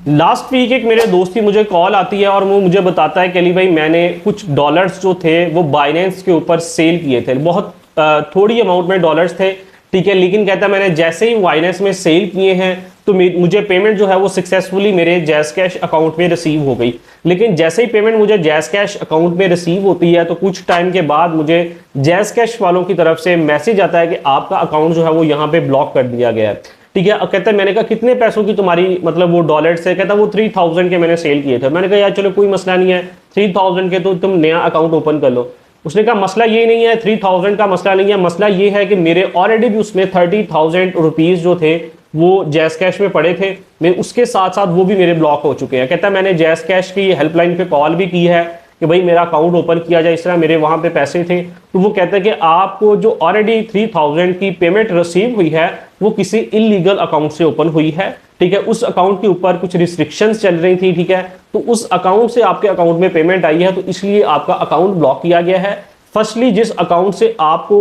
Last week एक मेरे दोस्त की मुझे कॉल आती है और वो मुझे बताता है कि अली भाई मैंने कुछ डॉलर्स जो थे वो बाइनेंस के ऊपर सेल किए थे, बहुत थोड़ी अमाउंट में डॉलर्स थे, ठीक है। लेकिन कहता है मैंने जैसे ही बाइनेंस में सेल किए हैं तो मुझे पेमेंट जो है वो सक्सेसफुली मेरे जैज़ कैश अकाउंट में रिसीव हो गई। लेकिन जैसे ही पेमेंट मुझे जैज़ कैश अकाउंट में रिसीव होती है तो कुछ टाइम के बाद मुझे जैज़ कैश वालों की तरफ से मैसेज आता है कि आपका अकाउंट जो है वो यहाँ पे ब्लॉक कर दिया गया है, ठीक है। अब कहता है मैंने कहा कितने पैसों की तुम्हारी मतलब वो डॉलर से, कहता वो 3000 के मैंने सेल किए थे। मैंने कहा यार चलो कोई मसला नहीं है, 3000 के तो तुम नया अकाउंट ओपन कर लो। उसने कहा मसला ये नहीं है, 3000 का मसला नहीं है, मसला ये है कि मेरे ऑलरेडी भी उसमें 30,000 रुपीज जो थे वो जैज़ कैश में पड़े थे, मैं उसके साथ साथ वो भी मेरे ब्लॉक हो चुके हैं। कहता है मैंने जैज़ कैश की हेल्पलाइन पे कॉल भी की है कि भाई मेरा अकाउंट ओपन किया जाए, इस तरह मेरे वहां पे पैसे थे। तो वो कहता है कि आपको जो ऑलरेडी 3000 की पेमेंट रिसीव हुई है वो किसी इलीगल अकाउंट से ओपन हुई है, ठीक है। उस अकाउंट के ऊपर कुछ रिस्ट्रिक्शंस चल रही थी, ठीक है। तो उस अकाउंट से आपके अकाउंट में पेमेंट आई है तो इसलिए आपका अकाउंट ब्लॉक किया गया है। फर्स्टली जिस अकाउंट से आपको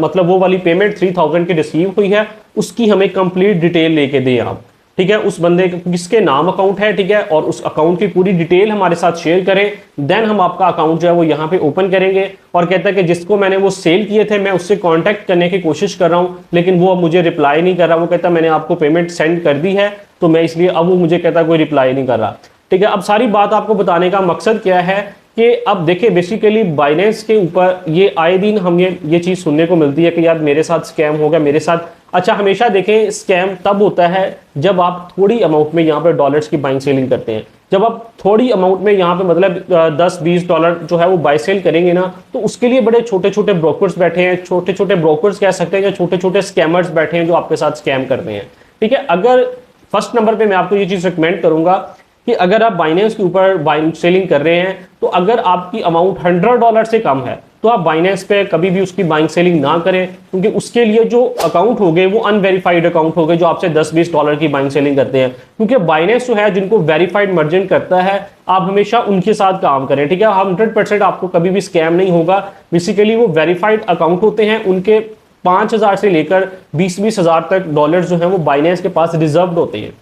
मतलब वो वाली पेमेंट 3000 की रिसीव हुई है उसकी हमें कंप्लीट डिटेल लेके दें आप, ठीक है। उस बंदे किसके नाम अकाउंट है, ठीक है, और उस अकाउंट की पूरी डिटेल हमारे साथ शेयर करें, देन हम आपका अकाउंट जो है वो यहाँ पे ओपन करेंगे। और कहता है कि जिसको मैंने वो सेल किए थे मैं उससे कांटेक्ट करने की कोशिश कर रहा हूँ लेकिन वो अब मुझे रिप्लाई नहीं कर रहा। वो कहता है मैंने आपको पेमेंट सेंड कर दी है तो मैं इसलिए, अब वो मुझे कहता है कोई रिप्लाई नहीं कर रहा, ठीक है। अब सारी बात आपको बताने का मकसद क्या है कि अब देखिए बेसिकली बाइनेंस के ऊपर ये आए दिन हम ये चीज़ सुनने को मिलती है कि यार मेरे साथ स्कैम हो गया, मेरे साथ। अच्छा, हमेशा देखें स्कैम तब होता है जब आप थोड़ी अमाउंट में यहाँ पे डॉलर्स की बाइंग सेलिंग करते हैं। जब आप थोड़ी अमाउंट में यहाँ पे मतलब 10-20 डॉलर जो है वो बाई सेल करेंगे ना तो उसके लिए बड़े छोटे छोटे ब्रोकर्स बैठे हैं, छोटे छोटे ब्रोकर्स कह सकते हैं या छोटे छोटे स्कैमर्स बैठे हैं जो आपके साथ स्कैम करते हैं, ठीक है। अगर फर्स्ट नंबर पे मैं आपको ये चीज़ रिकमेंड करूंगा कि अगर आप बाइनेंस के ऊपर बाइंग सेलिंग कर रहे हैं तो अगर आपकी अमाउंट $100 से कम है तो आप बाइनेंस पे कभी भी उसकी बाइंग सेलिंग ना करें, क्योंकि उसके लिए जो अकाउंट हो गए वो अनवेरीफाइड अकाउंट हो गए जो आपसे 10-20 डॉलर की बाइंग सेलिंग करते हैं। क्योंकि बाइनेंस जो है जिनको वेरीफाइड मर्चेंट करता है आप हमेशा उनके साथ काम करें, ठीक है। 100% आपको कभी भी स्कैम नहीं होगा। बेसिकली वो वेरीफाइड अकाउंट होते हैं, उनके 5,000 से लेकर 20-20 हज़ार तक डॉलर जो है वो बाइनेंस के पास रिजर्व होते हैं,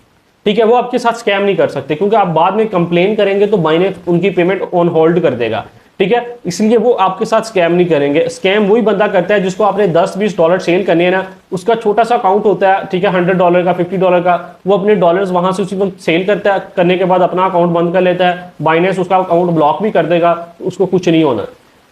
ठीक है। वो आपके साथ स्कैम नहीं कर सकते क्योंकि आप बाद में कंप्लेन करेंगे तो बाइनेंस उनकी पेमेंट ऑन होल्ड कर देगा, ठीक है। इसलिए वो आपके साथ स्कैम नहीं करेंगे। स्कैम वही बंदा करता है जिसको आपने 10-20 डॉलर सेल करने हैं ना, उसका छोटा सा अकाउंट होता है, ठीक है, $100 का, $50 का, वो अपने डॉलर्स वहां से उसी वक्त सेल करता है, करने के बाद अपना अकाउंट बंद कर लेता है, बाइनेंस उसका अकाउंट ब्लॉक भी कर देगा, उसको कुछ नहीं होना,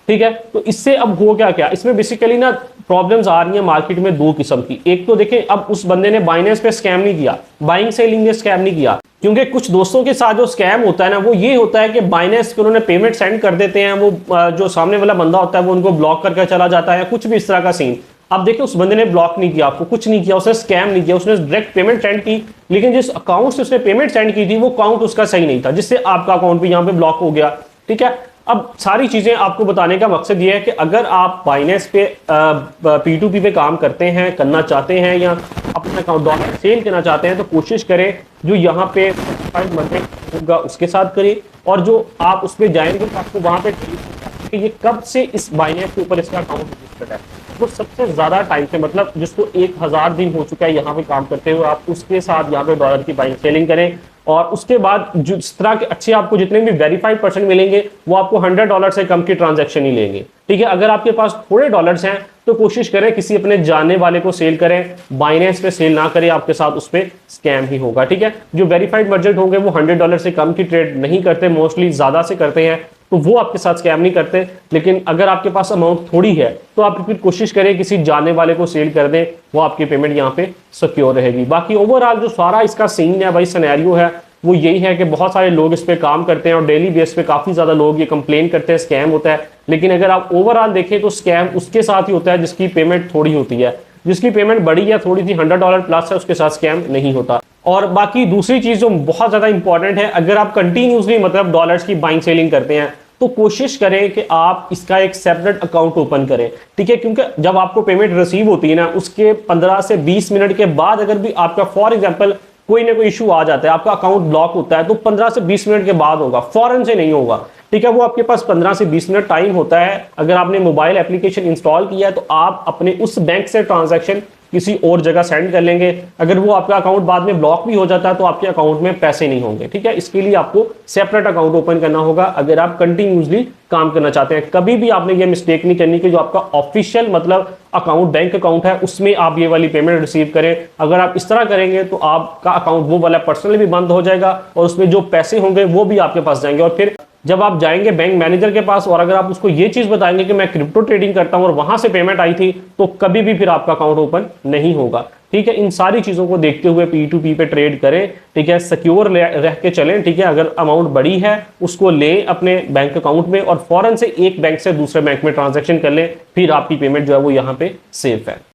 ठीक है। तो इससे अब हो क्या इसमें बेसिकली ना प्रॉब्लम्स आ रही हैं मार्केट में दो किस्म की। एक तो देखें अब उस बंदे ने बाइनेंस पे स्कैम नहीं किया, बाइंग सेलिंग में स्कैम नहीं किया, क्योंकि कुछ दोस्तों के साथ जो स्कैम होता है ना वो ये होता है कि बाइनेंस पे उन्होंने पेमेंट सेंड कर देते हैं, वो जो सामने वाला बंदा होता है वो उनको ब्लॉक करके चला जाता है, कुछ भी इस तरह का सीन। अब देखिए उस बंदे ने ब्लॉक नहीं किया, आपको कुछ नहीं किया, उसने स्कैम नहीं किया, उसने डायरेक्ट पेमेंट सेंड की, लेकिन जिस अकाउंट से उसने पेमेंट सेंड की थी वो अकाउंट उसका सही नहीं था जिससे आपका अकाउंट भी यहाँ पे ब्लॉक हो गया, ठीक है। अब सारी चीजें आपको बताने का मकसद ये है कि अगर आप बाइनेंस पे P2P पे काम करते हैं, करना चाहते हैं या अपना अकाउंट डॉलर सेल करना चाहते हैं तो कोशिश करें जो यहाँ पे होगा उसके साथ करें, और जो आप उस पर जाएंगे तो आपको वहां पे कि ये कब से इस बाइनेंस के ऊपर इसका अकाउंट रजिस्टर्ड है, वो सबसे ज्यादा टाइम से मतलब जिसको 1000 दिन हो चुका है यहाँ पे काम करते हुए, आप उसके साथ यहाँ पे डॉलर की बाइंग सेलिंग करें। और उसके बाद जिस तरह के अच्छे आपको जितने भी वेरीफाइड पर्सन मिलेंगे वो आपको $100 से कम की ट्रांजैक्शन ही लेंगे, ठीक है। अगर आपके पास थोड़े डॉलर्स हैं तो कोशिश करें किसी अपने जानने वाले को सेल करें, बाइनेंस पे सेल ना करें, आपके साथ उस पर स्कैम ही होगा, ठीक है। जो वेरीफाइड मर्चेंट होंगे वो $100 से कम की ट्रेड नहीं करते, मोस्टली ज्यादा से करते हैं, तो वो आपके साथ स्कैम नहीं करते। लेकिन अगर आपके पास अमाउंट थोड़ी है तो आप फिर कोशिश करें किसी जानने वाले को सेल कर दें, वो आपकी पेमेंट यहाँ पे सिक्योर रहेगी। बाकी ओवरऑल जो सारा इसका सीन है भाई, सिनेरियो है, वो यही है कि बहुत सारे लोग इस पे काम करते हैं और डेली बेस पे काफी ज्यादा लोग ये कंप्लेन करते हैं स्कैम होता है। लेकिन अगर आप ओवरऑल देखें तो स्कैम उसके साथ ही होता है जिसकी पेमेंट थोड़ी होती है, जिसकी पेमेंट बड़ी या थोड़ी सी $100 प्लस है उसके साथ स्कैम नहीं होता। और बाकी दूसरी चीज जो बहुत ज्यादा इंपॉर्टेंट है, अगर आप कंटिन्यूसली मतलब डॉलर्स की बाइंग सेलिंग करते हैं तो कोशिश करें कि आप इसका एक सेपरेट अकाउंट ओपन करें, ठीक है। क्योंकि जब आपको पेमेंट रिसीव होती है ना उसके 15 से 20 मिनट के बाद अगर भी आपका फॉर एग्जांपल कोई ना कोई इशू आ जाता है, आपका अकाउंट ब्लॉक होता है, तो 15 से 20 मिनट के बाद होगा, फौरन से नहीं होगा, ठीक है। वो आपके पास 15 से 20 मिनट टाइम होता है। अगर आपने मोबाइल एप्लीकेशन इंस्टॉल किया है तो आप अपने उस बैंक से ट्रांजैक्शन किसी और जगह सेंड कर लेंगे। अगर वो आपका अकाउंट बाद में ब्लॉक भी हो जाता है तो आपके अकाउंट में पैसे नहीं होंगे, ठीक है। इसके लिए आपको सेपरेट अकाउंट ओपन करना होगा अगर आप कंटिन्यूसली काम करना चाहते हैं। कभी भी आपने ये मिस्टेक नहीं करनी कि जो आपका ऑफिशियल मतलब अकाउंट, बैंक अकाउंट है, उसमें आप ये वाली पेमेंट रिसीव करें। अगर आप इस तरह करेंगे तो आपका अकाउंट वो वाला पर्सनली भी बंद हो जाएगा और उसमें जो पैसे होंगे वो भी आपके पास जाएंगे। और फिर जब आप जाएंगे बैंक मैनेजर के पास और अगर आप उसको ये चीज बताएंगे कि मैं क्रिप्टो ट्रेडिंग करता हूं और वहां से पेमेंट आई थी, तो कभी भी फिर आपका अकाउंट ओपन नहीं होगा, ठीक है। इन सारी चीजों को देखते हुए P2P पे ट्रेड करें, ठीक है। सिक्योर रह के चलें, ठीक है। अगर अमाउंट बड़ी है उसको लें अपने बैंक अकाउंट में और फौरन से एक बैंक से दूसरे बैंक में ट्रांजैक्शन कर लें, फिर आपकी पेमेंट जो है वो यहाँ पे सेफ है।